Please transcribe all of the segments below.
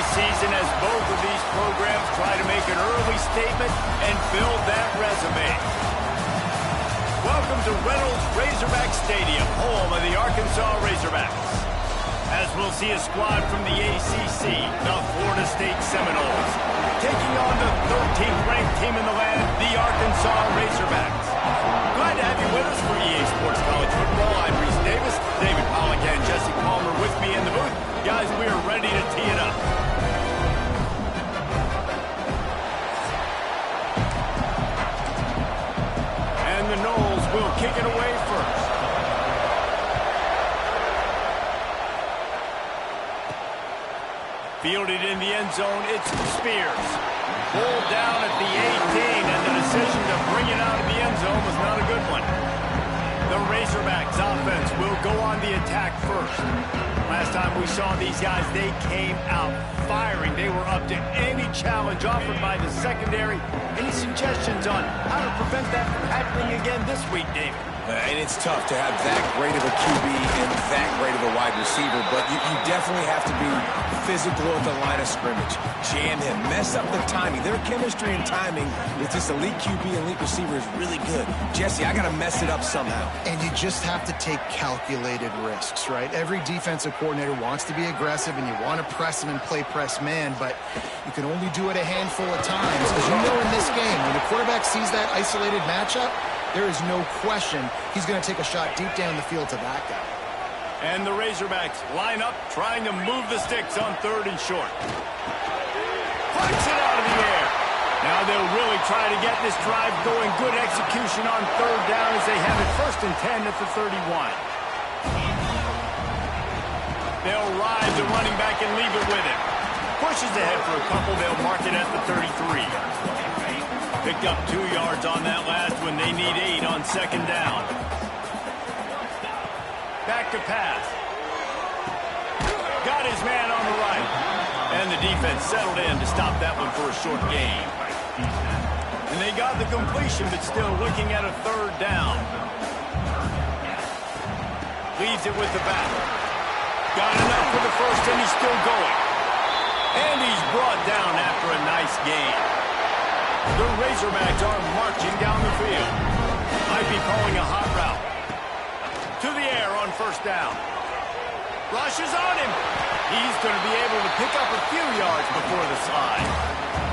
early season as both of these programs try to make an early statement and build that resume. Welcome to Reynolds Razorback Stadium, home of the Arkansas Razorbacks. As we'll see a squad from the ACC, the Florida State Seminoles, taking on the 13th ranked team in the land, the Arkansas Razorbacks. Glad to have you with us for EA Sports College Football. I'm Reese Davis, David Pollack and Jesse Palmer with me in the booth. Guys, we are ready to tee it up. And the Noles will kick it away first. Fielded in the end zone, it's Spears. Pulled down at the 18, and the decision to bring it out of the end zone was not a good one. The Razorbacks offense will go on the attack first. Last time we saw these guys, they came out firing. They were up to any challenge offered by the secondary. Any suggestions on how to prevent that from happening again this week, David? And it's tough to have that great of a QB and that great of a wide receiver, but you definitely have to be physical at the line of scrimmage. Jam him, mess up the timing. Their chemistry and timing with this elite QB and elite receiver is really good. Jesse, I got to mess it up somehow. And you just have to take calculated risks, right? Every defensive coordinator wants to be aggressive, and you want to press him and play press man, but you can only do it a handful of times, because you know in this game, when the quarterback sees that isolated matchup, there is no question he's going to take a shot deep down the field to that guy. And the Razorbacks line up, trying to move the sticks on 3rd and short. Flicks it out of the air. Now they'll really try to get this drive going. Good execution on 3rd down as they have it 1st and 10 at the 31. They'll ride the running back and leave it with him. Pushes ahead for a couple. They'll mark it at the 33. Picked up 2 yards on that last one. They need 8 on 2nd down. Back to pass. Got his man on the right. And the defense settled in to stop that one for a short gain. And they got the completion, but still looking at a 3rd down. Leaves it with the back. Got enough for the first, and he's still going. And he's brought down after a nice gain. The Razorbacks are marching down the field. Might be calling a hot route. To the air on 1st down. Rushes on him. He's going to be able to pick up a few yards before the slide.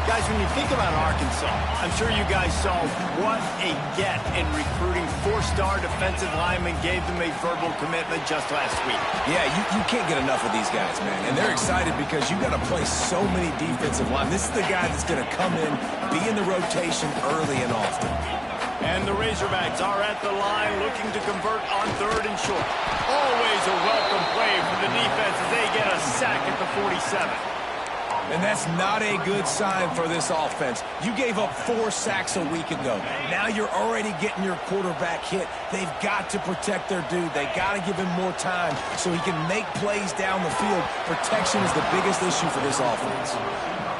Guys, when you think about Arkansas, I'm sure you guys saw what a get in recruiting. 4-star defensive linemen gave them a verbal commitment just last week. Yeah, you can't get enough of these guys, man. And they're excited because you got to play so many defensive linemen. This is the guy that's going to come in, be in the rotation early and often. And the Razorbacks are at the line looking to convert on 3rd and short. Always a welcome play for the defense as they get a sack at the 47. And that's not a good sign for this offense. You gave up 4 sacks a week ago. Now you're already getting your quarterback hit. They've got to protect their dude. They got to give him more time so he can make plays down the field. Protection is the biggest issue for this offense.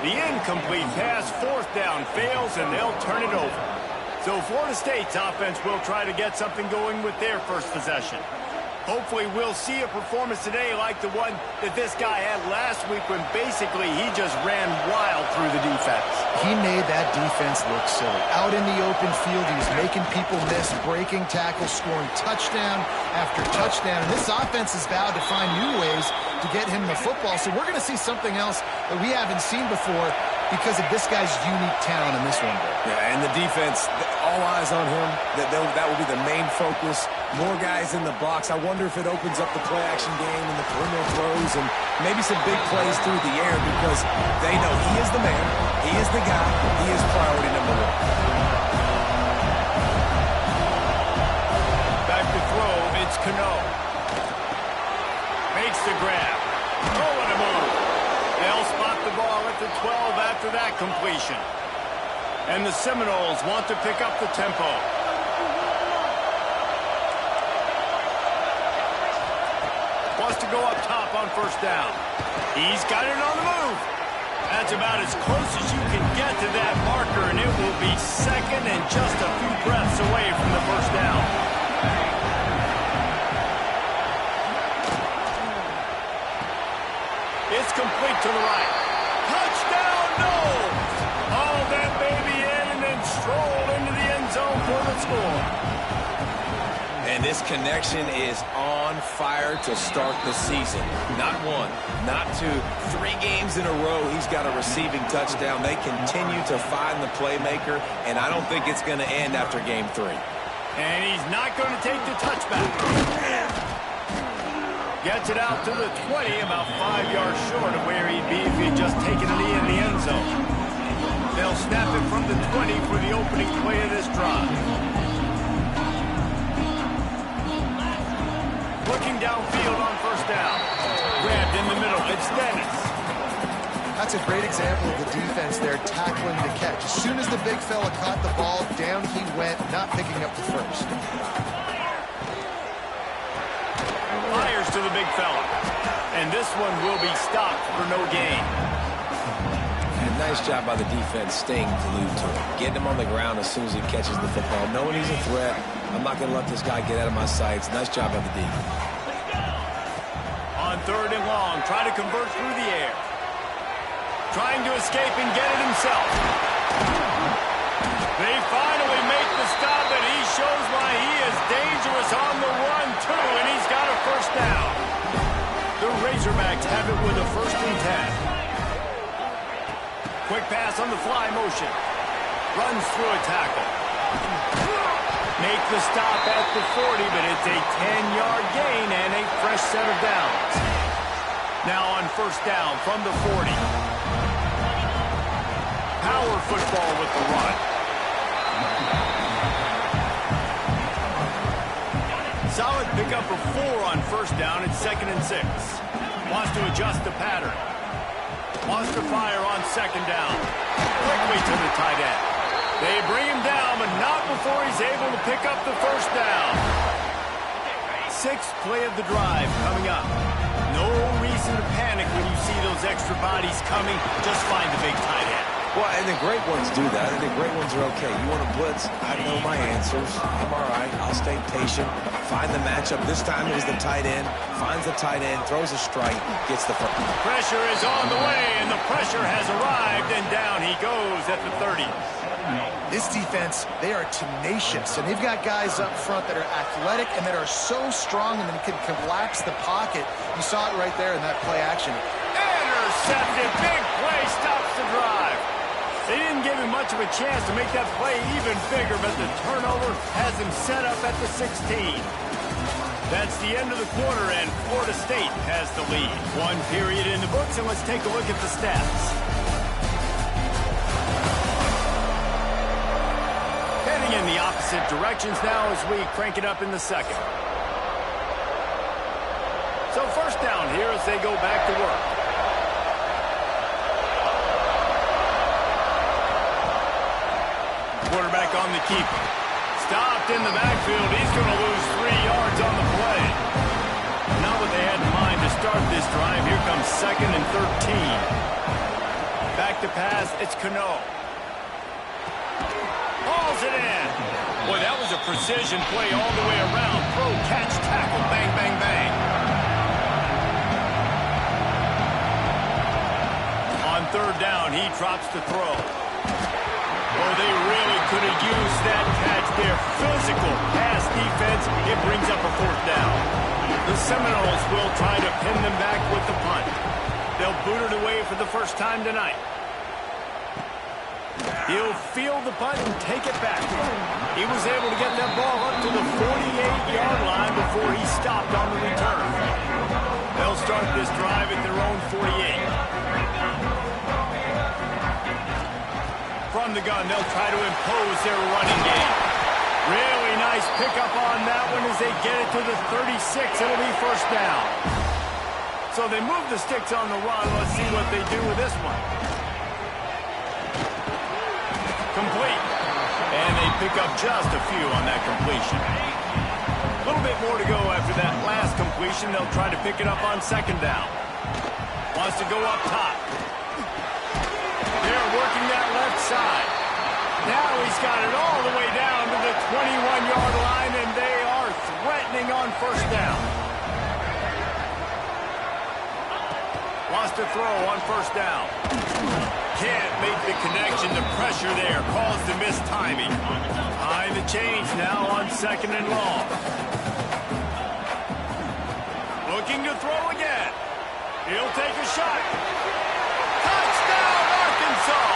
The incomplete pass, 4th down, fails, and they'll turn it over. So Florida State's offense will try to get something going with their first possession. Hopefully we'll see a performance today like the one that this guy had last week when basically he just ran wild through the defense. He made that defense look silly. Out in the open field, he was making people miss, breaking tackles, scoring touchdown after touchdown. And this offense has vowed to find new ways to get him the football. So we're going to see something else that we haven't seen before because of this guy's unique talent in this one. Yeah, and the defense, all eyes on him. That will be the main focus. More guys in the box. I wonder if it opens up the play-action game and the perimeter throws and maybe some big plays through the air because they know he is the man, he is the guy, he is priority number 1. Back to throw, it's Cano. Makes the grab. Oh, what a move. They'll spot the ball at the 12 after that completion. And the Seminoles want to pick up the tempo. Wants to go up top on 1st down. He's got it on the move. That's about as close as you can get to that marker, and it will be 2nd and just a few breaths away from the 1st down. It's complete to the right. Touchdown, no! Haul that baby in and then stroll into the end zone for the score. And this connection is on fire to start the season. Not one, not two, 3 games in a row he's got a receiving touchdown. They continue to find the playmaker, and I don't think it's going to end after game 3. And he's not going to take the touchback. Gets it out to the 20, about 5 yards short of where he'd be if he'd just taken a knee in the end zone. They'll snap it from the 20 for the opening play of this drive. Looking downfield on first down. Grabbed in the middle. It's Dennis. That's a great example of the defense there tackling the catch. As soon as the big fella caught the ball, down he went, not picking up the first. Fires to the big fella. And this one will be stopped for no gain. And nice job by the defense staying glued to him. Getting him on the ground as soon as he catches the football. Knowing he's a threat. I'm not going to let this guy get out of my sights. Nice job by the defense. On 3rd and long, try to convert through the air. Trying to escape and get it himself. They finally make the stop, and he shows why he is dangerous on the run, too, and he's got a first down. The Razorbacks have it with a 1st and 10. Quick pass on the fly motion. Runs through a tackle. Make the stop at the 40, but it's a 10-yard gain and a fresh set of downs. Now on first down from the 40. Power football with the run. Solid pickup of 4 on first down. It's 2nd and 6. Wants to adjust the pattern. Wants to fire on 2nd down. Quickly to the tight end. They bring him down, but not before he's able to pick up the first down. 6th play of the drive coming up. No reason to panic when you see those extra bodies coming. Just find the big tight end. Well, and the great ones do that, and the great ones are okay. You want to blitz? I know my answers. I'm all right. I'll stay patient. Find the matchup. This time it was the tight end. Finds the tight end, throws a strike, gets the first. Pressure is on the way, and the pressure has arrived, and down he goes at the 30. This defense, they are tenacious, and they've got guys up front that are athletic and that are so strong and that can collapse the pocket. You saw it right there in that play action. Intercepted. Big play stops the drive. They didn't give him much of a chance to make that play even bigger, but the turnover has him set up at the 16. That's the end of the quarter, and Florida State has the lead. 1 period in the books, and let's take a look at the stats. Heading in the opposite directions now as we crank it up in the 2nd. So first down here as they go back to work. Quarterback on the keeper. Stopped in the backfield. He's going to lose 3 yards on the play. Not what they had in mind to start this drive. Here comes 2nd and 13. Back to pass. It's Cano. Hauls it in. Boy, that was a precision play all the way around. Throw, catch, tackle. Bang, bang, bang. On 3rd down, he drops the throw. Well, they really could have used that catch there. Physical pass defense. It brings up a 4th down. The Seminoles will try to pin them back with the punt. They'll boot it away for the first time tonight. He'll field the punt and take it back. He was able to get that ball up to the 48-yard line before he stopped on the return. They'll start this drive at their own 48. From the gun, they'll try to impose their running game. Really nice pickup on that one as they get it to the 36. It'll be first down. So they move the sticks on the run. Let's see what they do with this one. Complete. And they pick up just a few on that completion. A little bit more to go after that last completion. They'll try to pick it up on 2nd down. Wants to go up top. They're working that left side. Now he's got it all the way down to the 21-yard line, and they are threatening on first down. Wants to throw on first down. Can't make the connection. The pressure there caused the missed timing. Behind the chains now on 2nd and long. Looking to throw again. He'll take a shot. Touchdown, Arkansas!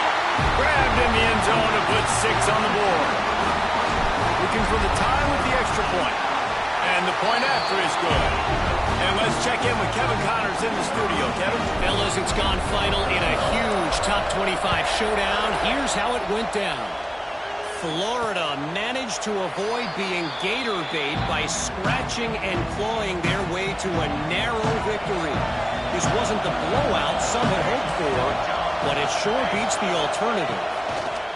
Grabbed in the end zone to put 6 on the board. Looking for the tie with the extra point. And the point after is good. And let's check in with Kevin Connors in the studio. Kevin? Fellas, it's gone final in a huge top 25 showdown. Here's how it went down. Florida managed to avoid being gator bait by scratching and clawing their way to a narrow victory. This wasn't the blowout some had hoped for, but it sure beats the alternative.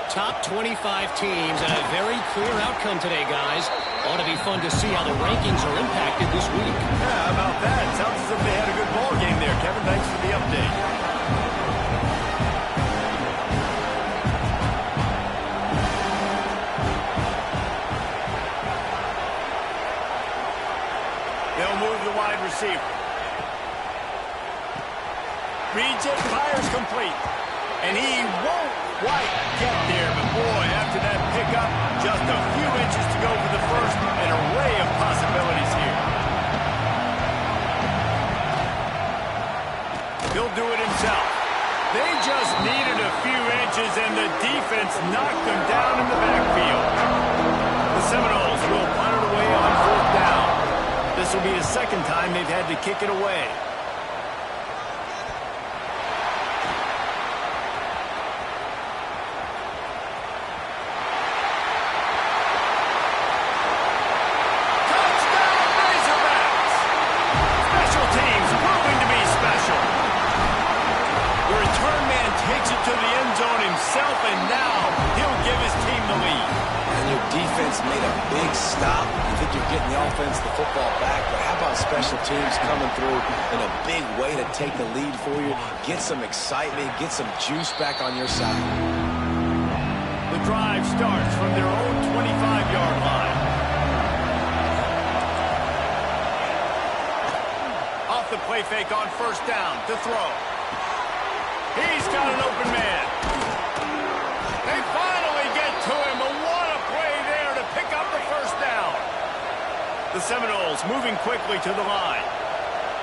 Top 25 teams and a very clear outcome today, guys. Ought to be fun to see how the rankings are impacted this week. Yeah, how about that? Sounds as if they had a good ball game there, Kevin. Thanks for the update. They'll move the wide receiver. Reads it, fires complete. And he won't quite get there, but boy, after that pickup, just a few inches to go for the first. An array of possibilities here. He'll do it himself. They just needed a few inches, and the defense knocked them down in the backfield. The Seminoles will punt it away on 4th down. This will be the 2nd time they've had to kick it away. And now he'll give his team the lead. And your defense made a big stop. You think you're getting the offense, the football back, but how about special teams coming through in a big way to take the lead for you? Get some excitement, get some juice back on your side. The drive starts from their own 25-yard line. Off the play fake on 1st down to throw. He's got an open man. They finally get to him, but what a play there to pick up the 1st down. The Seminoles moving quickly to the line.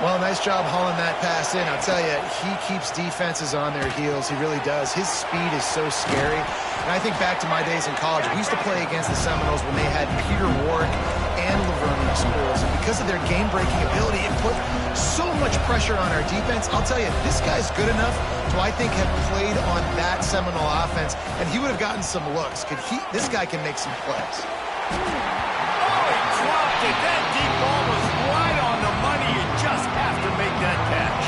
Well, nice job hauling that pass in. I'll tell you, he keeps defenses on their heels. He really does. His speed is so scary. And I think back to my days in college. We used to play against the Seminoles when they had Peter Warrick and Laverne schools. And because of their game-breaking ability, it put so much pressure on our defense. I'll tell you, this guy's good enough to, I think, have played on that Seminole offense, and he would have gotten some looks. This guy can make some plays. Oh, he dropped it. That deep ball was right on the money. You just have to make that catch.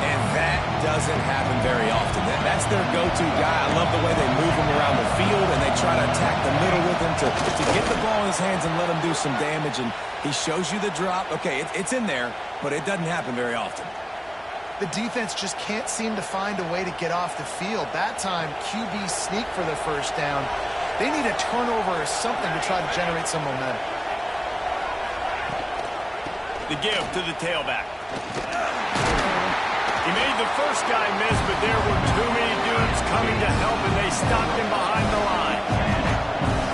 And that doesn't happen very often. That's their go-to guy. I love the way they move him around the field, and they try to attack the middle with him to get the ball in his hands and let him do some damage. And he shows you the drop. Okay, it's in there, but it doesn't happen very often. The defense just can't seem to find a way to get off the field. That time, QB sneak for the 1st down. They need a turnover or something to try to generate some momentum. The give to the tailback. He made the first guy miss, but there were too many dudes coming to help, and they stopped him behind the line.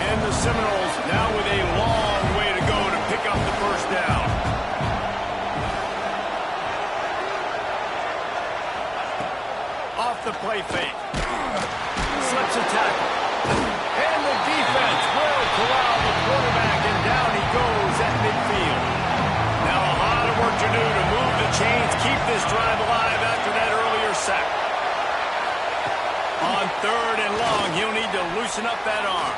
And the Seminoles now with a long way to go to pick up the 1st down. Off the play fake. Slips a tackle. And the defense will corral the quarterback, and down he goes at midfield. Now a lot of work to do to move the chains, keep this drive alive after that earlier sack. On 3rd and long, he'll need to loosen up that arm.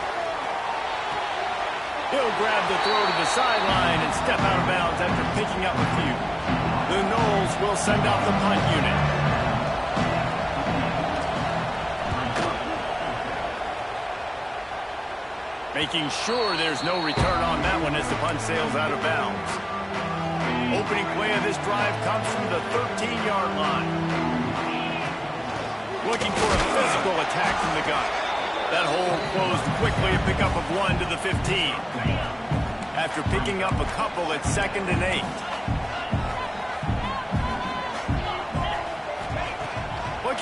He'll grab the throw to the sideline and step out of bounds after picking up a few. The Noles will send out the punt unit. Making sure there's no return on that one as the punt sails out of bounds. Opening play of this drive comes from the 13-yard line. Looking for a physical attack from the gun. That hole closed quickly, a pickup of 1 to the 15. After picking up a couple at 2nd and 8.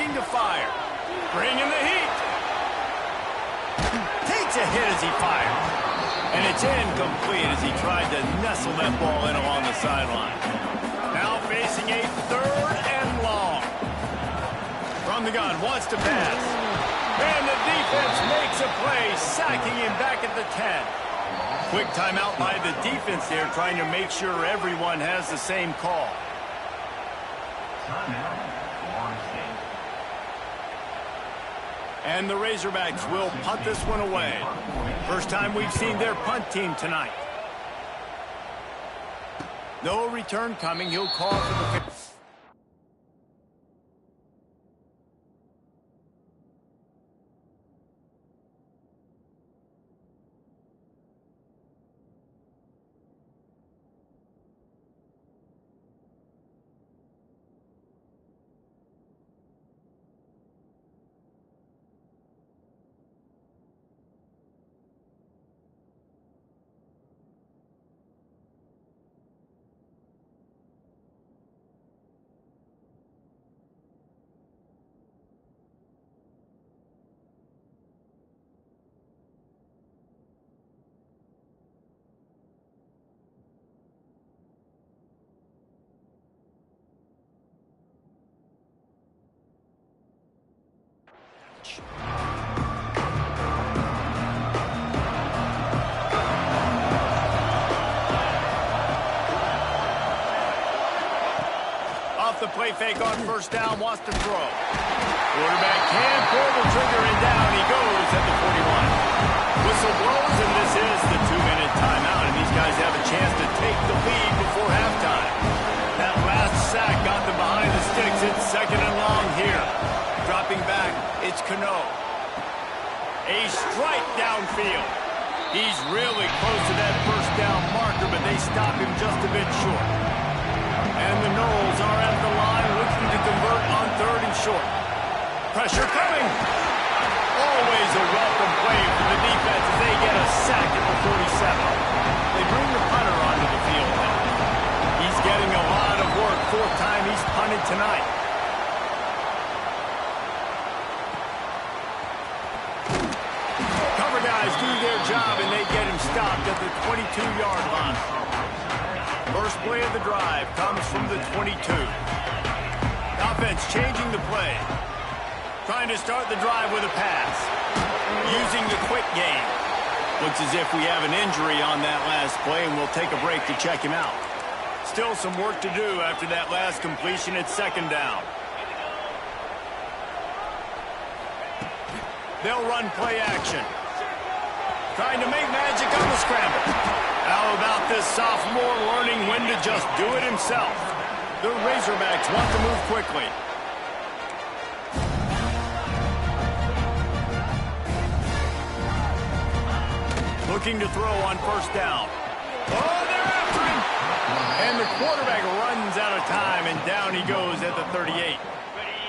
readying to fire. Bringing the heat. Takes a hit as he fires. And it's incomplete as he tried to nestle that ball in along the sideline. Now facing a 3rd and long. From the gun, wants to pass. And the defense makes a play, sacking him back at the 10. Quick timeout by the defense there, trying to make sure everyone has the same call. And the Razorbacks will punt this one away. First time we've seen their punt team tonight. No return coming. He'll call for the... Off the play fake on first down, wants to throw. Quarterback can pull the trigger, and down he goes at the 41. Whistle blows, and this is the 2-minute timeout, and these guys have a chance to take the lead before halftime. That last sack got them behind the sticks. It's 2nd and long here. Dropping back, it's Cano. A strike downfield. He's really close to that first down marker, but they stop him just a bit short. And the Knowles are at the line looking to convert on 3rd and short. Pressure coming. Always a welcome play for the defense as they get a sack at the 47. They bring the punter onto the field now. He's getting a lot of work. 4th time he's punted tonight. Cover guys do their job, and they get him stopped at the 22-yard line. First play of the drive comes from the 22. Offense changing the play. Trying to start the drive with a pass. Using the quick game. Looks as if we have an injury on that last play, and we'll take a break to check him out. Still some work to do after that last completion at 2nd down. They'll run play action. Trying to make magic on the scramble. How about this sophomore learning when to just do it himself? The Razorbacks want to move quickly. Looking to throw on first down. Oh, they're after him! And the quarterback runs out of time, and down he goes at the 38.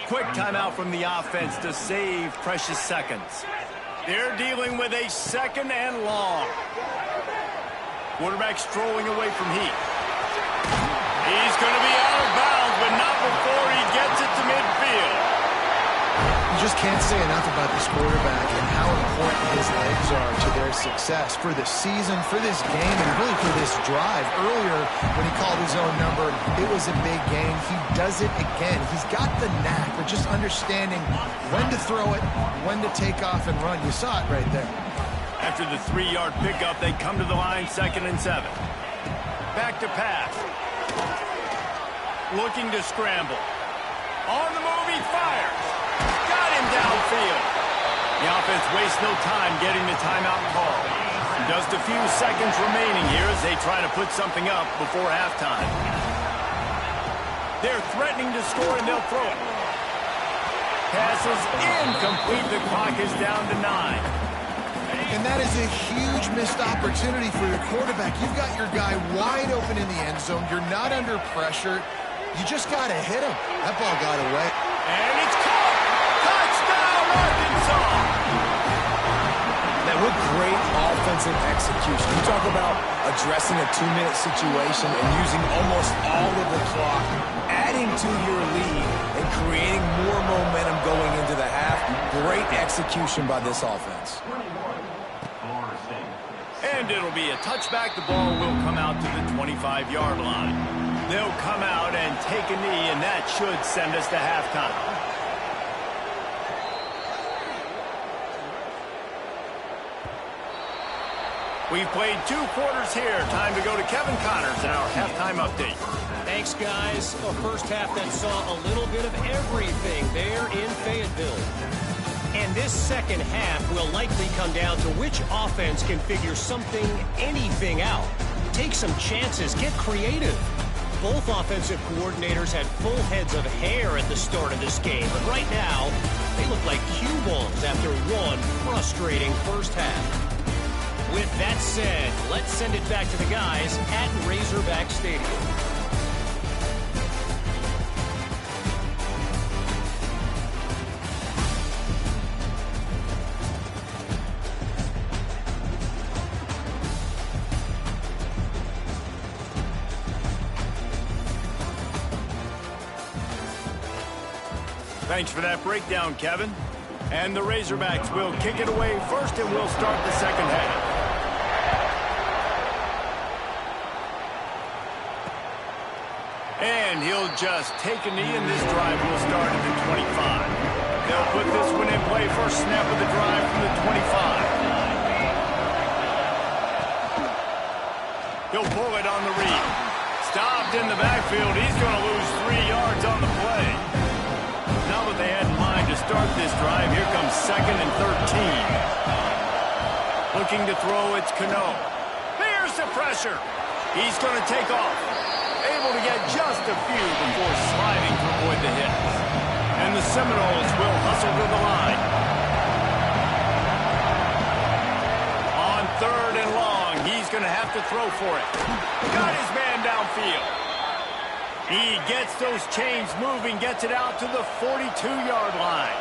Quick timeout from the offense to save precious seconds. They're dealing with a 2nd and long. Quarterback strolling away from heat. He's going to be out of bounds, but not before he gets it to midfield. You just can't say enough about this quarterback and how important his legs are to their success for the season, for this game, and really for this drive. Earlier, when he called his own number, it was a big gain. He does it again. He's got the knack of just understanding when to throw it, when to take off and run. You saw it right there. After the 3-yard pickup, they come to the line 2nd and 7. Back to pass. Looking to scramble. On the move, he fires. Got him downfield. The offense wastes no time getting the timeout call. Just a few seconds remaining here as they try to put something up before halftime. They're threatening to score, and they'll throw it. Pass is incomplete. The clock is down to 9. And that is a huge missed opportunity for your quarterback. You've got your guy wide open in the end zone. You're not under pressure. You just got to hit him. That ball got away. And it's caught. Touchdown, Arkansas. Now, what great offensive execution. You talk about addressing a 2-minute situation and using almost all of the clock, adding to your lead and creating more momentum going Great execution by this offense. And it'll be a touchback. The ball will come out to the 25-yard line. They'll come out and take a knee, and that should send us to halftime. We've played 2 quarters here. Time to go to Kevin Connors in our halftime update. Thanks, guys. A first half that saw a little bit of everything there in Fayetteville. And this second half will likely come down to which offense can figure something, anything out. Take some chances, get creative. Both offensive coordinators had full heads of hair at the start of this game, but right now, they look like cue balls after one frustrating first half. With that said, let's send it back to the guys at Razorback Stadium. Thanks for that breakdown, Kevin. And the Razorbacks will kick it away first, and we'll start the second half. And he'll just take a knee, and this drive will start at the 25. They'll put this one in play. First snap of the drive from the 25. He'll pull it on the read. Stopped in the backfield. He's going to lose 3 yards on the play. Now that they had in mind to start this drive, here comes 2nd and 13. Looking to throw, it's Cano. There's the pressure. He's going to take off. Able to get just a few before sliding to avoid the hits. And the Seminoles will hustle to the line. On 3rd and long, he's going to have to throw for it. Got his man downfield. He gets those chains moving, gets it out to the 42-yard line.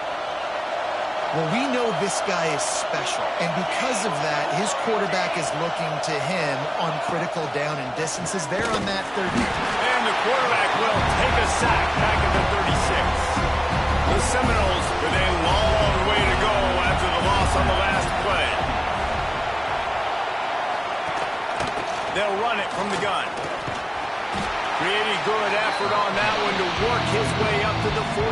Well, we know this guy is special, and because of that, his quarterback is looking to him on critical down and distances. They're on that 30. And the quarterback will take a sack back at the 36. The Seminoles with a long way to go after the loss on the last play. They'll run it from the gun. Pretty good effort on that one to work his way up to the 42.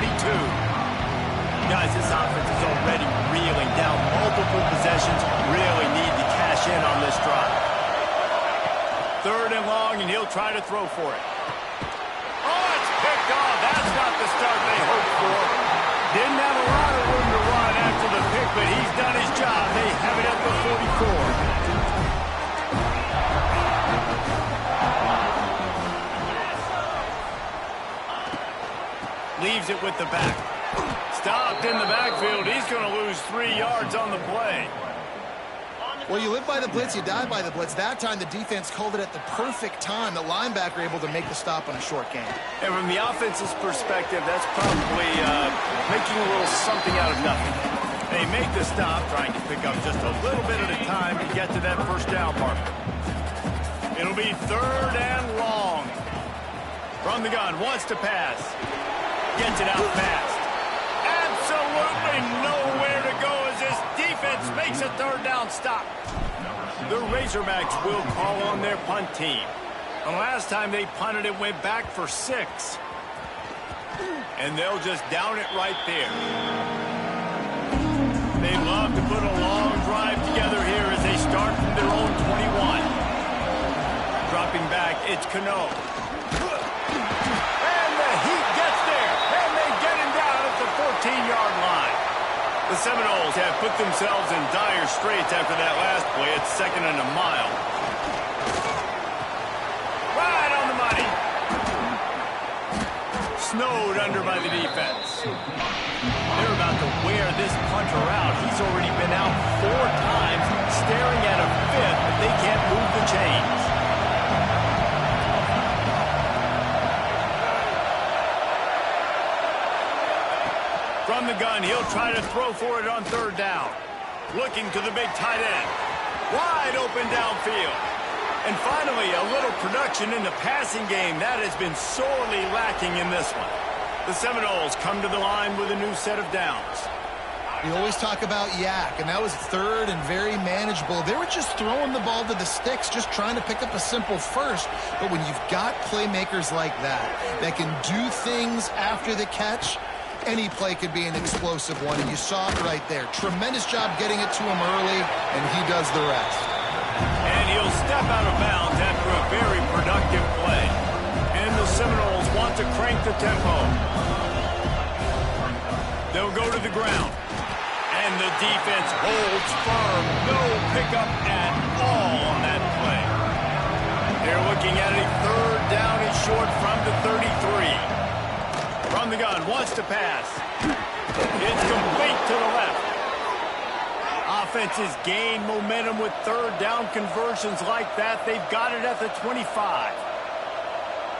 Guys, this offense is already reeling down multiple possessions. Really need to cash in on this drive. 3rd and long, and he'll try to throw for it. Oh, it's picked off. That's not the start they hoped for. Didn't have a lot of room to run after the pick, but he's done his job. They have it at the 44. Leaves it with the back. Stopped in the backfield. He's going to lose 3 yards on the play. Well, you live by the blitz, you die by the blitz. That time the defense called it at the perfect time. The linebacker able to make the stop on a short gain. And from the offense's perspective, that's probably making a little something out of nothing. They make the stop, trying to pick up just a little bit at a time to get to that first down marker. It'll be 3rd and long. From the gun, wants to pass. Gets it out fast. Absolutely nowhere to go as this defense makes a 3rd down stop. The Razorbacks will call on their punt team. The last time they punted it went back for 6. And they'll just down it right there. They love to put a long drive together here as they start from their own 21. Dropping back, it's Cano. The 14-yard line. The Seminoles have put themselves in dire straits after that last play. It's 2nd and a mile. Right on the money. Snowed under by the defense. They're about to wear this punter out. He's already been out 4 times, staring at a 5th, but they can't move the chains. From the gun, he'll try to throw for it on 3rd down. Looking to the big tight end. Wide open downfield. And finally, a little production in the passing game. That has been sorely lacking in this one. The Seminoles come to the line with a new set of downs. We always talk about yak, and that was third and very manageable. They were just throwing the ball to the sticks, just trying to pick up a simple first. But when you've got playmakers like that can do things after the catch, any play could be an explosive one, and you saw it right there. Tremendous job getting it to him early, and he does the rest. And he'll step out of bounds after a very productive play. And the Seminoles want to crank the tempo. They'll go to the ground. And the defense holds firm. No pickup at all on that play. They're looking at a third down and short from the 33. From the gun, wants to pass. It's complete to the left. Offenses gain momentum with third down conversions like that. They've got it at the 25.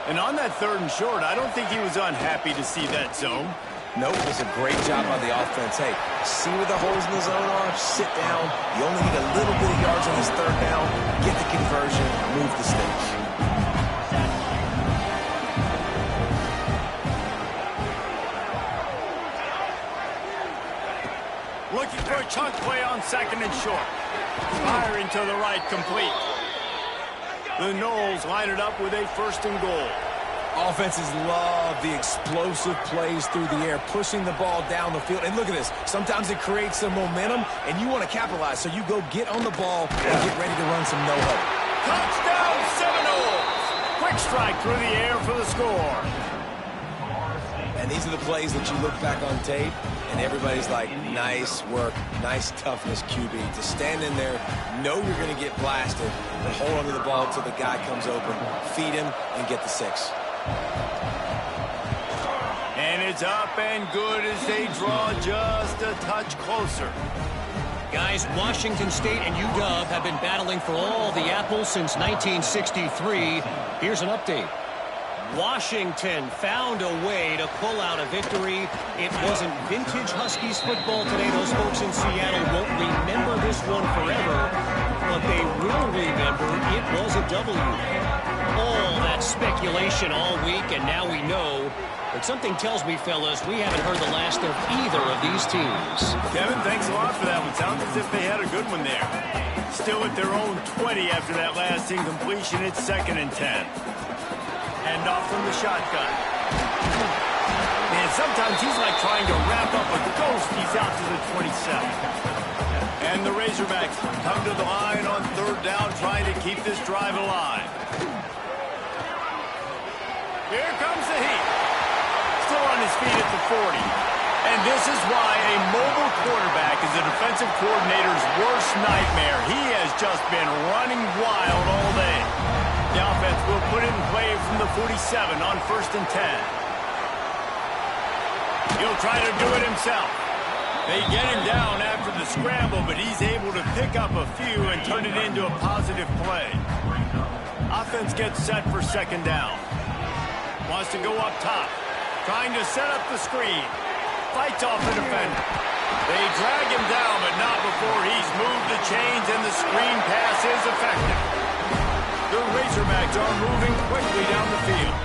And on that third and short, I don't think he was unhappy to see that zone. Nope, it was a great job by the offense. Hey, see where the holes in the zone are? Sit down. You only need a little bit of yards on this third down. Get the conversion. Move the sticks. Looking for a chunk play on second and short. Firing to the right, complete. The Noles line it up with a first and goal. Offenses love the explosive plays through the air, pushing the ball down the field. And look at this. Sometimes it creates some momentum, and you want to capitalize. So you go get on the ball and get ready to run some no-huddle. Touchdown, Seminoles! Quick strike through the air for the score. And these are the plays that you look back on tape, and everybody's like, nice work, nice toughness, QB. To stand in there, know you're going to get blasted, but hold onto the ball until the guy comes open, feed him, and get the 6. And it's up and good as they draw just a touch closer. Guys, Washington State and UW have been battling for all the apples since 1963. Here's an update. Washington found a way to pull out a victory. It wasn't vintage Huskies football today. Those folks in Seattle won't remember this one forever, but they will remember it was a W. All that speculation all week, and now we know. But something tells me, fellas, we haven't heard the last of either of these teams. Kevin, thanks a lot for that one. Sounds as if they had a good one there. Still at their own 20 after that last incompletion. It's 2nd and 10. Hand off from the shotgun. Man, sometimes he's like trying to wrap up a ghost. He's out to the 27. And the Razorbacks come to the line on third down, trying to keep this drive alive. Here comes the heat. Still on his feet at the 40. And this is why a mobile quarterback is a defensive coordinator's worst nightmare. He has just been running wild all day. The offense will put it in play from the 47 on 1st and 10. He'll try to do it himself. They get him down after the scramble, but he's able to pick up a few and turn it into a positive play. Offense gets set for 2nd down. Wants to go up top. Trying to set up the screen. Fights off the defender. They drag him down, but not before he's moved the chains and the screen pass is effective. The Razorbacks are moving quickly down the field.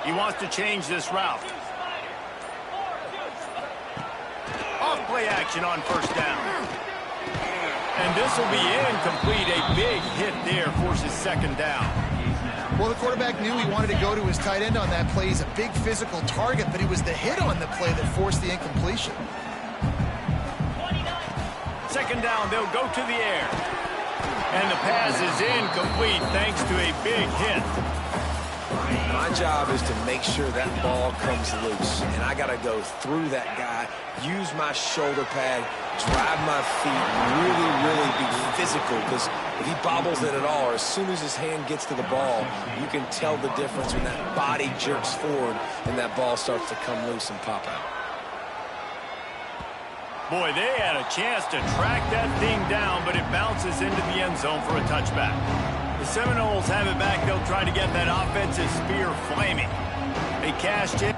He wants to change this route. Off play action on 1st down. And this will be incomplete. A big hit there forces 2nd down. Well, the quarterback knew he wanted to go to his tight end on that play. He's a big physical target, but it was the hit on the play that forced the incompletion. 2nd down, they'll go to the air. And the pass is incomplete thanks to a big hit. My job is to make sure that ball comes loose, and I got to go through that guy, use my shoulder pad, drive my feet, really be physical, because if he bobbles it at all, or as soon as his hand gets to the ball, you can tell the difference when that body jerks forward and that ball starts to come loose and pop out. Boy, they had a chance to track that thing down, but it bounces into the end zone for a touchback. The Seminoles have it back. They'll try to get that offensive spear flaming. They cashed it.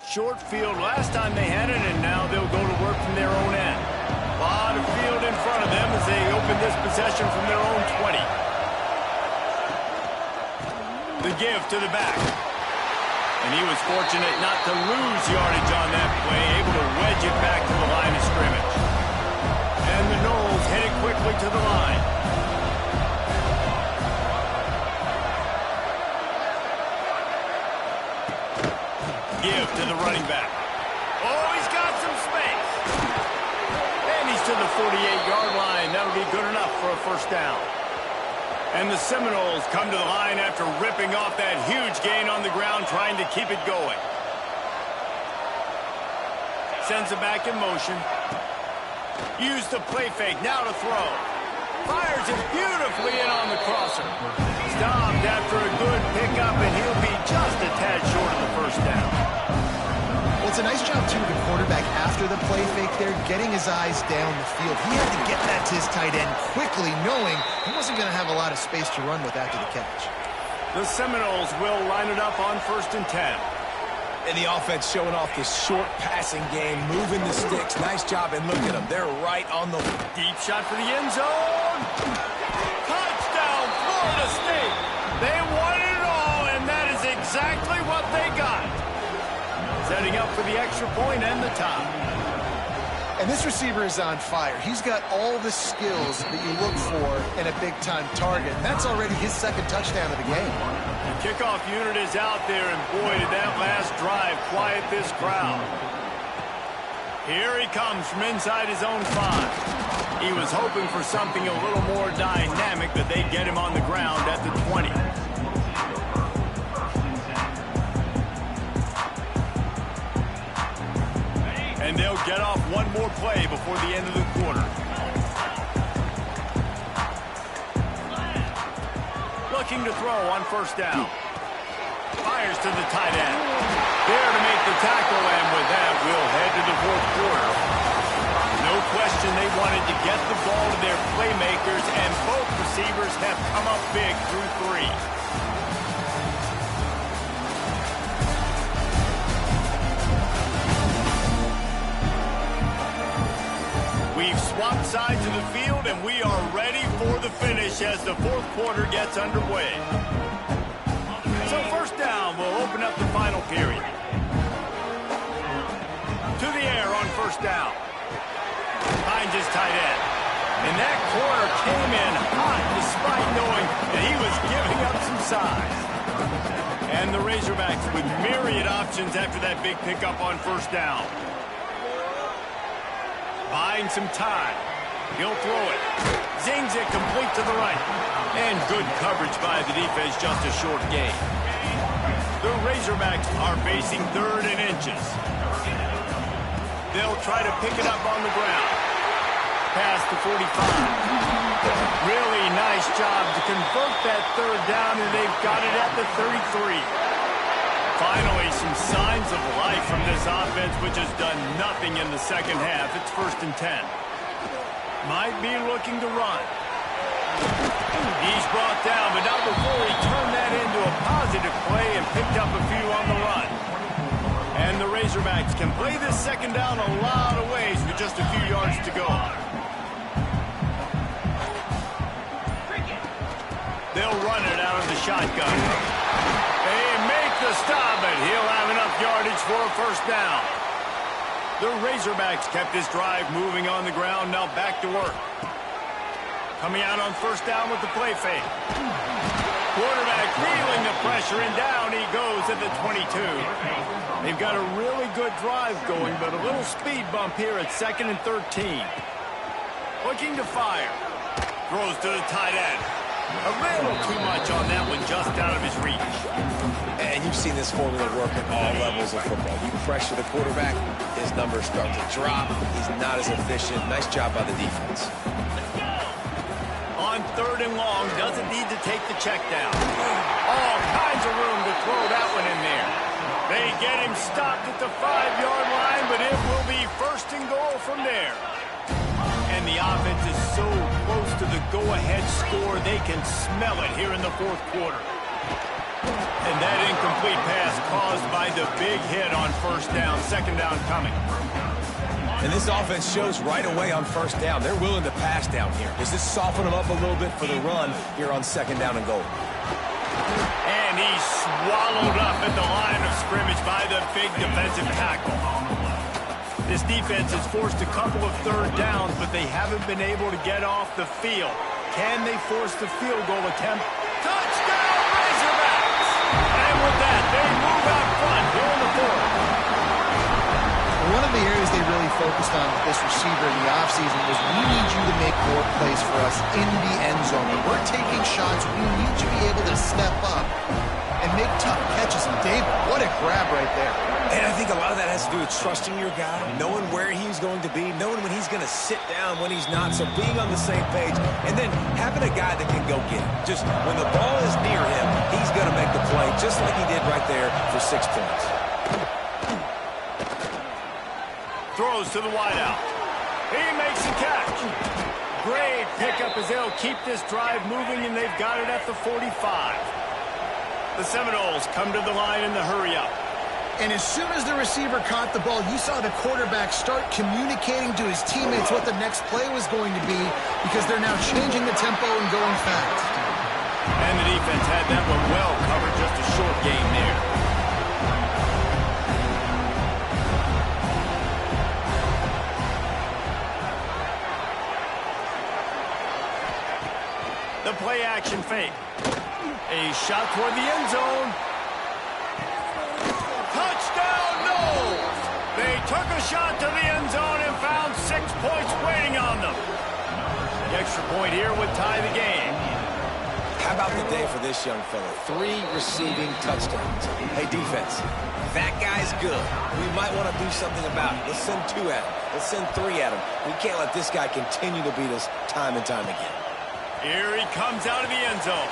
Short field last time they had it, and now they'll go to work from their own end. A lot of field in front of them as they open The give to the back. And he was fortunate not to lose yardage on that play, able to wedge it back to the line of scrimmage. And the Noles headed quickly to the line. Give to the running back. Oh, he's got some space. And he's to the 48-yard line. That'll be good enough for a first down. And the Seminoles come to the line after ripping off that huge gain on the ground, trying to keep it going. Sends it back in motion. Use the play fake, now to throw. Fires it beautifully in on the crosser. Stopped after a good pickup, and he'll be just a tad short of the first down. Well, it's a nice job, too, the quarterback after the play fake there, getting his eyes down the field. He had to get that to his tight end quickly, knowing he wasn't going to have a lot of space to run with after the catch. The Seminoles will line it up on 1st and 10. And the offense showing off this short passing game, moving the sticks. Nice job, and look at them. They're right on the deep shot for the end zone. Touchdown, Florida State. They wanted it all, and that is exactly what they got. Setting up for the extra point and the tie. And this receiver is on fire. He's got all the skills that you look for in a big-time target. And that's already his 2nd touchdown of the game. The kickoff unit is out there, and boy, did that last drive quiet this crowd. Here he comes from inside his own 5. He was hoping for something a little more dynamic, that they'd get him on the ground at the 20. And they'll get off one more play before the end of the quarter. Looking to throw on 1st down. Fires to the tight end. There to make the tackle, and with that, we'll head to the 4th quarter. No question they wanted to get the ball to their playmakers, and both receivers have come up big through 3. We've swapped sides of the field, and we are ready for the finish as the 4th quarter gets underway. So 1st down will open up the final period. To the air on 1st down. Finds his tight end. And that corner came in hot despite knowing that he was giving up some size. And the Razorbacks with myriad options after that big pickup on 1st down. Buying some time. He'll throw it. Zings it complete to the right. And good coverage by the defense, just a short gain. The Razorbacks are facing 3rd and inches. They'll try to pick it up on the ground. Past the 45. Really nice job to convert that 3rd down, and they've got it at the 33. Finally, some signs of life from this offense, which has done nothing in the 2nd half. It's 1st and 10. Might be looking to run. He's brought down, but not before he turned that into a positive play and picked up a few on the run. And the Razorbacks can play this 2nd down a lot of ways with just a few yards to go. They'll run it out of the shotgun. They make the stop, but he'll have enough yardage for a 1st down. The Razorbacks kept this drive moving on the ground, now back to work. Coming out on 1st down with the play fake. Quarterback feeling the pressure, and down he goes at the 22. They've got a really good drive going, but a little speed bump here at 2nd and 13. Looking to fire. Throws to the tight end. A little too much on that one, just out of his reach. And you've seen this formula work at all levels of football. You pressure the quarterback, his numbers start to drop. He's not as efficient. Nice job by the defense. On 3rd and long, doesn't need to take the check down. All kinds of room to throw that one in there. They get him stopped at the 5-yard line, but it will be 1st and goal from there. And the offense is so close to the go-ahead score, they can smell it here in the 4th quarter. And that incomplete pass caused by the big hit on 1st down, 2nd down coming. And this offense shows right away on 1st down. They're willing to pass down here. Does this soften them up a little bit for the run here on 2nd down and goal? And he's swallowed up at the line of scrimmage by the big defensive tackle. This defense has forced a couple of third downs, but they haven't been able to get off the field. Can they force the field goal attempt? Touchdown, Razorbacks! And with that, they move out front here in the fourth. One of the areas they really focused on with this receiver in the offseason was we need you to make more plays for us in the end zone. When we're taking shots, we need you to be able to step up and make tough catches. And David, what a grab right there. And I think a lot of that has to do with trusting your guy, knowing where he's going to be, knowing when he's going to sit down, when he's not, so being on the same page, and then having a guy that can go get it. Just when the ball is near him, he's going to make the play, just like he did right there for 6 points. Throws to the wideout. He makes the catch. Great pickup as they'll keep this drive moving, and they've got it at the 45. The Seminoles come to the line in the hurry-up. And as soon as the receiver caught the ball, you saw the quarterback start communicating to his teammates what the next play was going to be because they're now changing the tempo and going fast. And the defense had that one well covered, just a short game there. The play action fake. A shot toward the end zone. Touchdown, no! They took a shot to the end zone and found 6 points waiting on them. The extra point here would tie the game. How about the day for this young fella? 3 receiving touchdowns. Hey, defense, that guy's good. We might want to do something about it. Let's send 2 at him. Let's send 3 at him. We can't let this guy continue to beat us time and time again. Here he comes out of the end zone.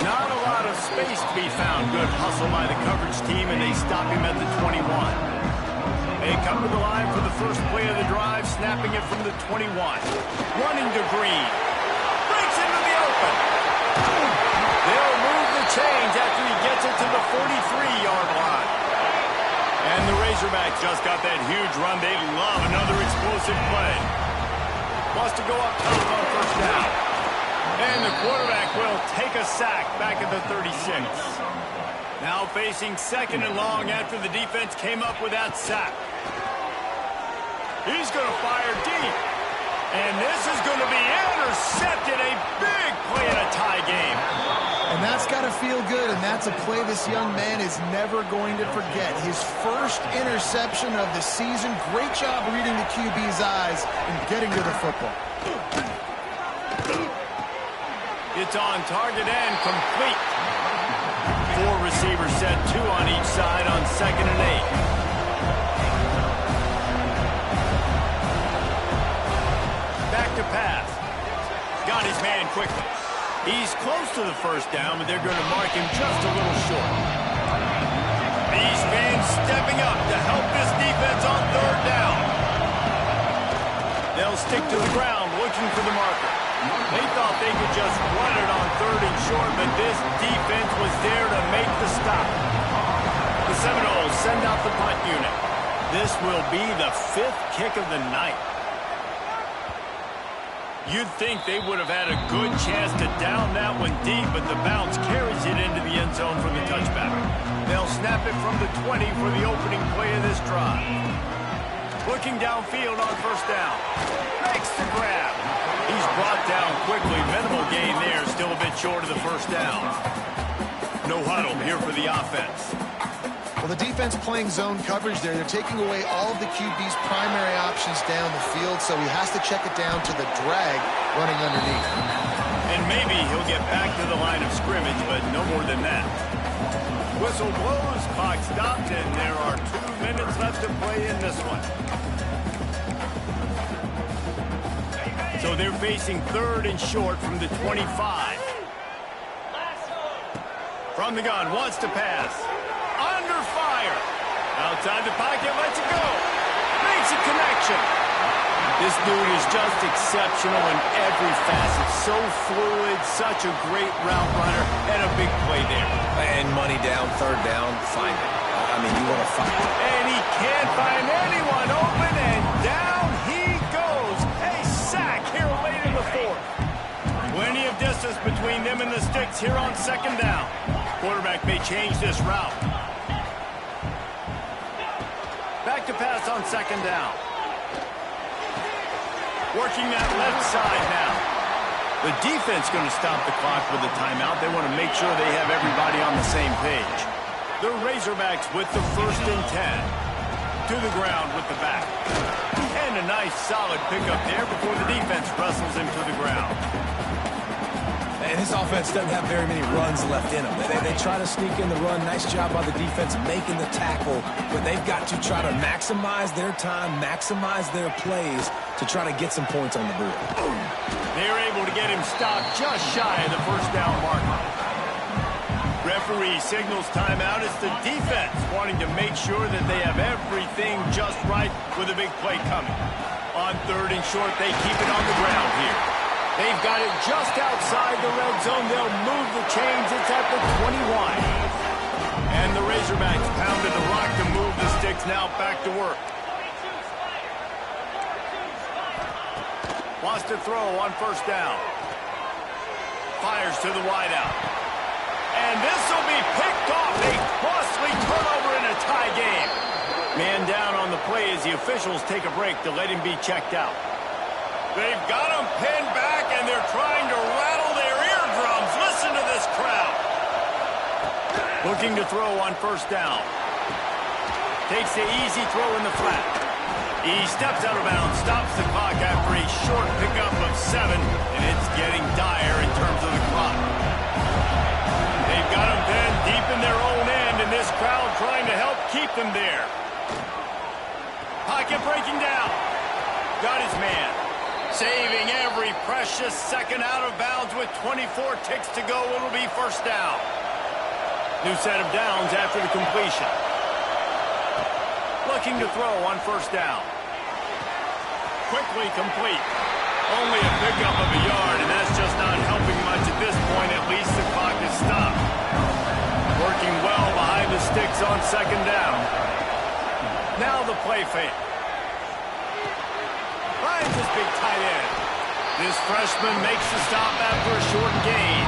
Not a lot of space to be found. Good hustle by the coverage team, and they stop him at the 21. They come to the line for the first play of the drive, snapping it from the 21. Running to Green. Breaks into the open. They'll move the chains after he gets it to the 43-yard line. And the Razorbacks just got that huge run. They love another explosive play. Wants to go up top on first down. And the quarterback will take a sack back at the 36. Now facing second and long after the defense came up with that sack. He's going to fire deep. And this is going to be intercepted. A big play in a tie game. And that's got to feel good, and that's a play this young man is never going to forget. His first interception of the season. Great job reading the QB's eyes and getting to the football. It's on target and complete. 4 receivers set, 2 on each side on 2nd and 8. Back to pass. Got his man quickly. He's close to the first down, but they're going to mark him just a little short. These fans stepping up to help this defense on 3rd down. They'll stick to the ground looking for the marker. They thought they could just run it on 3rd and short, but this defense was there to make the stop. The Seminoles send out the punt unit. This will be the 5th kick of the night. You'd think they would have had a good chance to down that one deep, but the bounce carries it into the end zone for the touchback. They'll snap it from the 20 for the opening play of this drive. Looking downfield on first down. Makes the grab. He's brought down quickly. Minimal gain there. Still a bit short of the first down. No huddle here for the offense. Well, the defense playing zone coverage there. They're taking away all of the QB's primary options down the field, so he has to check it down to the drag running underneath. And maybe he'll get back to the line of scrimmage, but no more than that. Whistle blows, clock stopped, and there are 2 minutes left to play in this one. So they're facing 3rd and short from the 25. From the gun, wants to pass. Under fire. Outside the pocket, lets it go. Makes a connection. This dude is just exceptional in every facet. So fluid, such a great route runner, and a big play there. And money down, 3rd down, find it. I mean, you want to find it. And he can't find anyone open, and down he goes. A sack here late in the 4th. Plenty of distance distance between them and the sticks here on second down. Quarterback may change this route. Back to pass on second down. Working that left side now. The defense going to stop the clock with a timeout. They want to make sure they have everybody on the same page. The Razorbacks with the 1st and 10. To the ground with the back. And a nice solid pickup there before the defense wrestles him to the ground. And this offense doesn't have very many runs left in them. They try to sneak in the run. Nice job by the defense making the tackle. But they've got to try to maximize their time, maximize their plays to try to get some points on the board. They're able to get him stopped just shy of the first down marker. Referee signals timeout. It's the defense wanting to make sure that they have everything just right with a big play coming. On 3rd and short, they keep it on the ground here. They've got it just outside the red zone. They'll move the chains. It's at the 21. And the Razorbacks pounded the rock to move the sticks. Now back to work. Wants to throw on 1st down. Fires to the wideout. And this will be picked off. A costly turnover in a tie game. Man down on the play as the officials take a break to let him be checked out. They've got him pinned back, and they're trying to rattle their eardrums. Listen to this crowd. Looking to throw on 1st down. Takes the easy throw in the flat. He steps out of bounds, stops the clock after a short pickup of 7, and it's getting dire in terms of the clock. They've got him pinned deep in their own end, and this crowd trying to help keep them there. Pocket breaking down. Got his man. Saving every precious second out of bounds with 24 ticks to go. It'll be 1st down. New set of downs after the completion. Looking to throw on 1st down. Quickly complete. Only a pickup of a yard, and that's just not helping much at this point. At least the clock is stopped. Working well behind the sticks on 2nd down. Now the play fake. Finds this big tight end. This freshman makes the stop after a short gain.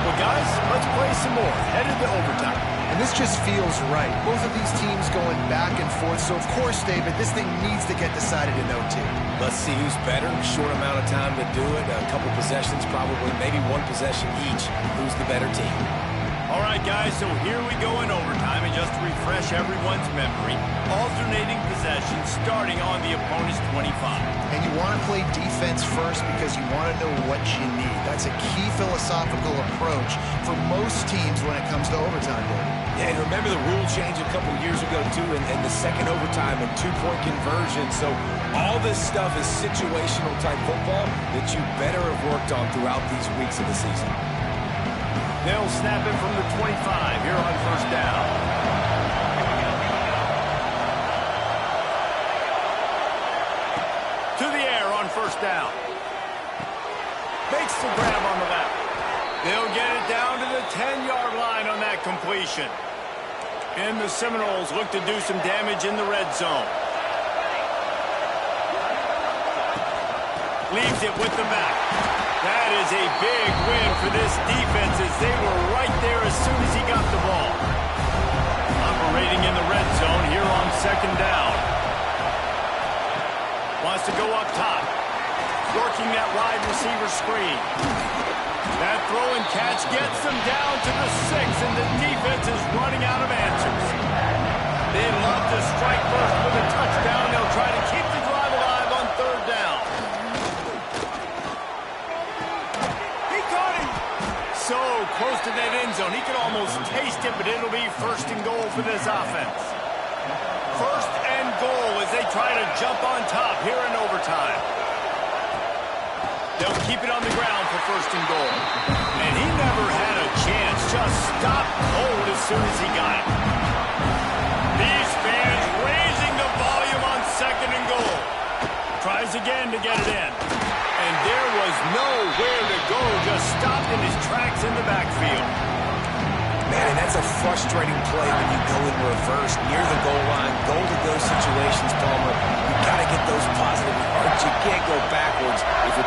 Well, guys, let's play some more. Headed to overtime. And this just feels right. Both of these teams going back and forth. So, of course, David, this thing needs to get decided in OT. Let's see who's better. Short amount of time to do it. A couple possessions, probably maybe one possession each. Who's the better team? All right, guys, so here we go in overtime. And just to refresh everyone's memory, alternating possessions starting on the opponent's 25. And you want to play defense first because you want to know what you need. That's a key philosophical approach for most teams when it comes to overtime, David. Yeah, and remember the rule change a couple years ago, too, and the second overtime and 2-point conversion. So all this stuff is situational type football that you better have worked on throughout these weeks of the season. They'll snap it from the 25 here on 1st down. To the air on 1st down. Makes the grab on the left. They'll get it down to the 10-yard line on that completion. And the Seminoles look to do some damage in the red zone. Leaves it with the back. That is a big win for this defense as they were right there as soon as he got the ball. Operating in the red zone here on 2nd down. Wants to go up top. Working that wide receiver screen. That throw and catch gets them down to the 6, and the defense is running out of answers. They'd love to strike first with a touchdown. They'll try to keep the drive alive on 3rd down. He caught him. So close to that end zone. He could almost taste it, but it'll be 1st and goal for this offense. 1st and goal as they try to jump on top here in overtime. They'll keep it on the ground for 1st and goal. And he never had a chance. Just stopped cold as soon as he got it. These fans raising the volume on 2nd and goal. Tries again to get it in. And there was nowhere to go. Just stopped in his tracks in the backfield. Man, and that's a frustrating play when you go in reverse near the goal line. Goal to go situations, Palmer. You got to get those positive yards. You can't go backwards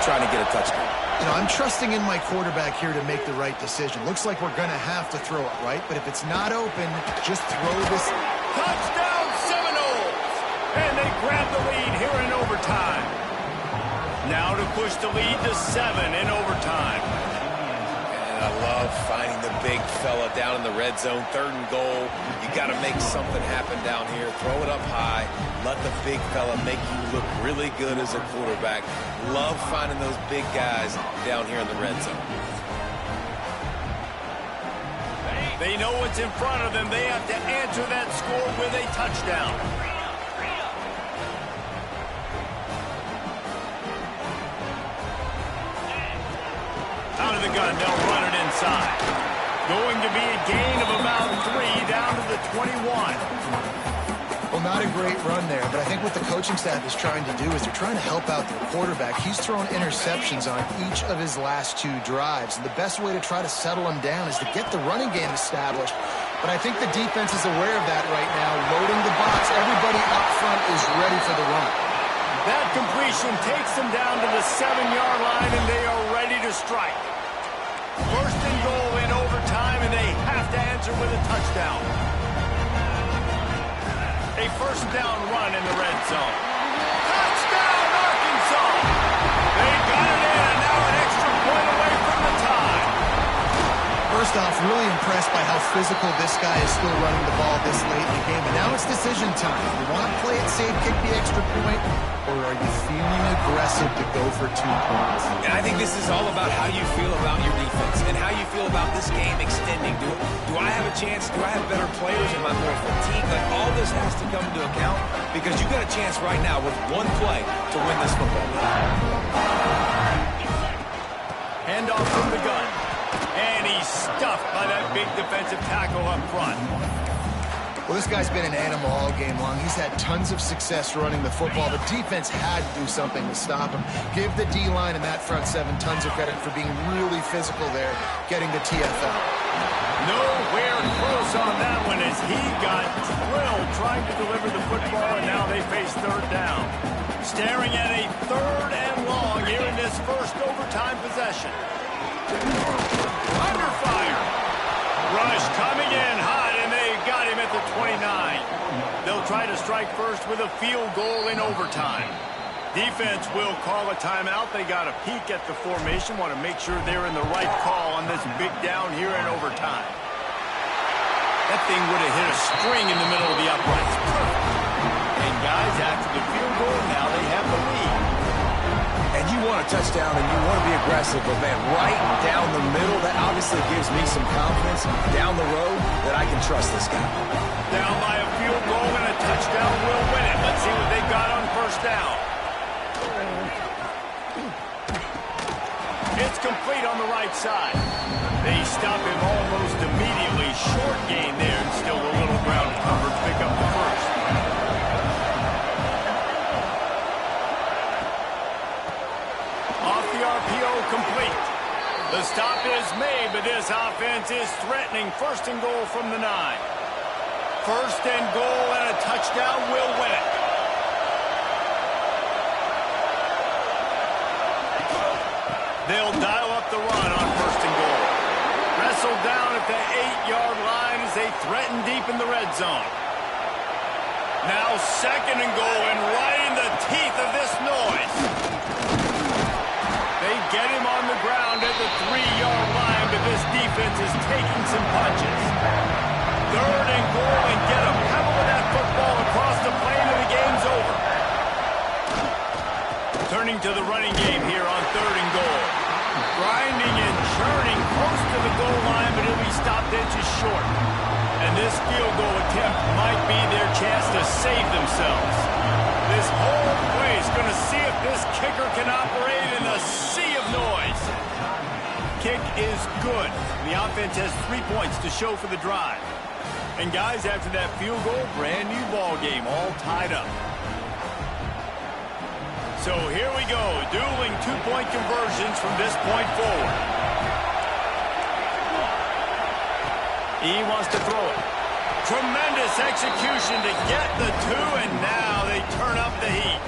trying to get a touchdown. You know, I'm trusting in my quarterback here to make the right decision. Looks like we're going to have to throw it, right? But if it's not open, just throw this. Touchdown Seminoles! And they grab the lead here in overtime. Now to push the lead to 7 in overtime. And I love finding the big fella down in the red zone. 3rd and goal. You got to make something happen down here. Throw it up high. Let the big fella make you look really good as a quarterback. Love finding those big guys down here in the red zone. They know what's in front of them. They have to answer that score with a touchdown. Out of the gun, they'll run it inside. Going to be a gain of about 3 down to the 21. Well, not a great run there, but I think what the coaching staff is trying to do is they're trying to help out their quarterback. He's thrown interceptions on each of his last 2 drives, and the best way to try to settle him down is to get the running game established. But I think the defense is aware of that right now, loading the box. Everybody up front is ready for the run. That completion takes them down to the 7-yard line, and they are ready to strike. 1st and goal in overtime, and they have to answer with a touchdown. A 1st down run in the red zone. Touchdown, Arkansas! They got it in, and now an extra point away from the tie. First off, really impressed by how physical this guy is still running the ball this late in the game. And now it's decision time. You want to play it safe, kick the extra point, or are you feeling aggressive to go for 2 points? And I think this is all about how you feel about your defense and how you feel about this game extending. Do I have a chance? Do I have better players? Am I more fatigued? Like, all this has to come into account because you got a chance right now with 1 play to win this football game. Handoff from the gun. And he's stuffed by that big defensive tackle up front. Well, this guy's been an animal all game long. He's had tons of success running the football. The defense had to do something to stop him. Give the D-line and that front 7 tons of credit for being really physical there, getting the TFL. Nowhere close on that one as he got drilled trying to deliver the football, and now they face 3rd down. Staring at a 3rd and long here in this first overtime possession. Under fire. Rush coming in hot, and they got him at the 29. They'll try to strike first with a field goal in overtime. Defense will call a timeout. They got a peek at the formation. Want to make sure they're in the right call on this big down here in overtime. That thing would have hit a string in the middle of the uprights. Perfect. And guys, after the field goal, now they have the lead. And you want a touchdown and you want to be aggressive, but man, right down the middle, that obviously gives me some confidence down the road that I can trust this guy. Down by a field goal and a touchdown will win it. Let's see what they got on 1st down. It's complete on the right side. They stop him almost immediately. Short gain there and still a little ground cover to pick up the 1st. RPO complete. The stop is made, but this offense is threatening 1st and goal from the 9. 1st and goal and a touchdown will win it. They'll dial up the run on 1st and goal. Wrestled down at the 8-yard line as they threaten deep in the red zone. Now 2nd and goal, and right in the teeth of this noise. They get him on the ground at the 3-yard line, but this defense is taking some punches. 3rd and goal, and get a pebble of that football across the plane, and the game's over. Turning to the running game here on 3rd and goal. Grinding and churning close to the goal line, but he'll be stopped inches short. And this field goal attempt might be their chance to save themselves. This whole place going to see if this kicker can operate in a sea of noise. Kick is good. The offense has 3 points to show for the drive. And guys, after that field goal, brand new ball game, all tied up. So here we go, dueling 2-point conversions from this point forward. He wants to throw it. Tremendous execution to get the 2, and now they turn up the heat.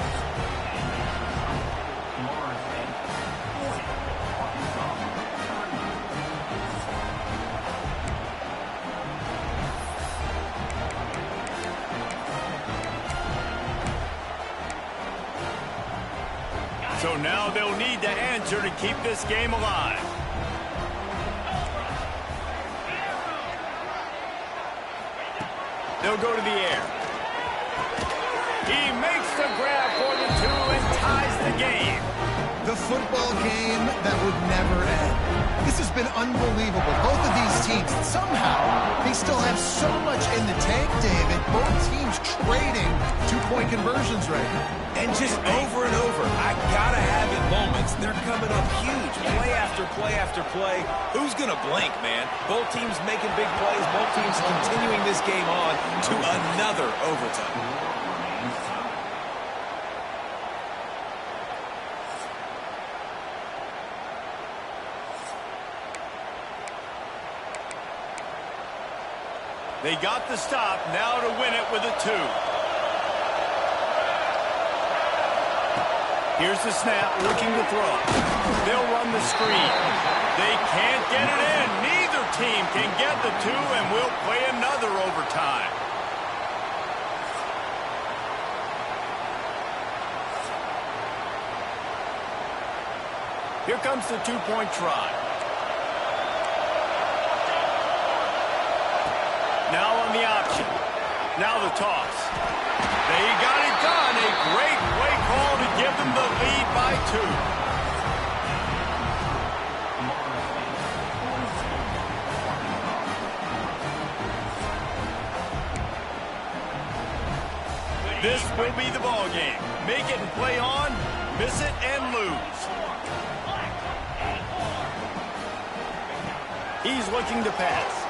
So now they'll need to answer to keep this game alive. They'll go to the air. He makes the grab for the 2 and ties the game. The football game that would never end. This has been unbelievable. Both of these teams, somehow, they still have so much in the tank, David. Both teams trading two-point conversions right now. And just over and over, I gotta have it moments. They're coming up huge, play after play after play. Who's gonna blink, man? Both teams making big plays, both teams continuing this game on to another overtime. They got the stop, now to win it with a 2. Here's the snap, looking to throw. They'll run the screen. They can't get it in. Neither team can get the 2, and we'll play another overtime. Here comes the 2-point try. Now on the option. Now the toss. They got it done. A great play call to give them the lead by 2. This will be the ball game. Make it and play on, miss it and lose. He's looking to pass.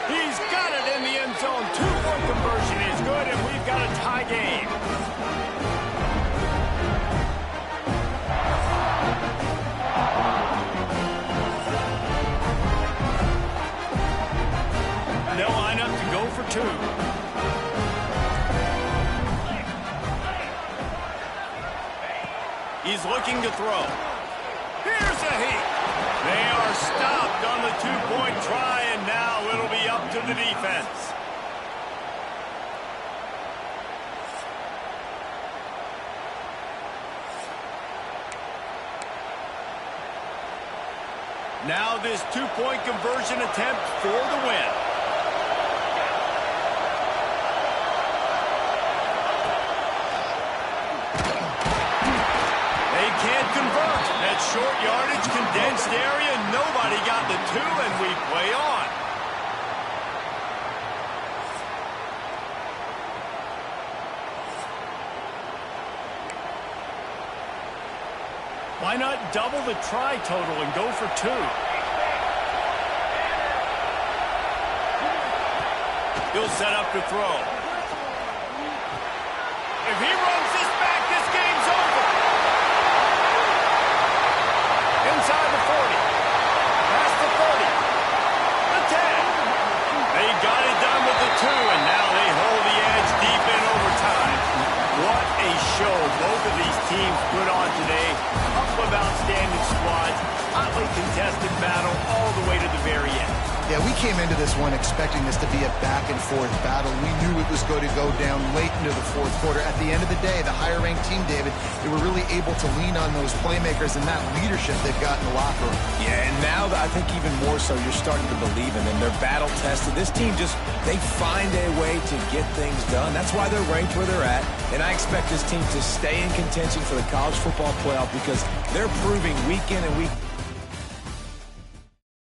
He's got it in the end zone. 2-point conversion is good, and we've got a tie game. They'll line up to go for 2. He's looking to throw. Here's a heat. They are stopped on the 2-point try, and now it'll be up to the defense. Now this 2-point conversion attempt for the win. They can't convert. That short yardage, condensed area, nobody got the 2, and we play on. Why not double the try total and go for 2? He'll set up to throw. If he runs this back, this game's over. Inside the 40. Past the 30. The 10. They got it done with the 2, and now they hold the edge deep in overtime. What a show both of these teams put on today. Couple of outstanding squads. Hotly contested battle all the way to the very end. Yeah, we came into this one expecting this to be a back-and-forth battle. We knew it was going to go down late into the fourth quarter. At the end of the day, the higher-ranked team, David, they were really able to lean on those playmakers and that leadership they've got in the locker room. Yeah, and now I think even more so, you're starting to believe in them. They're battle-tested. This team they find a way to get things done. That's why they're ranked where they're at. And I expect this team to stay in contention for the college football playoff because they're proving week in and week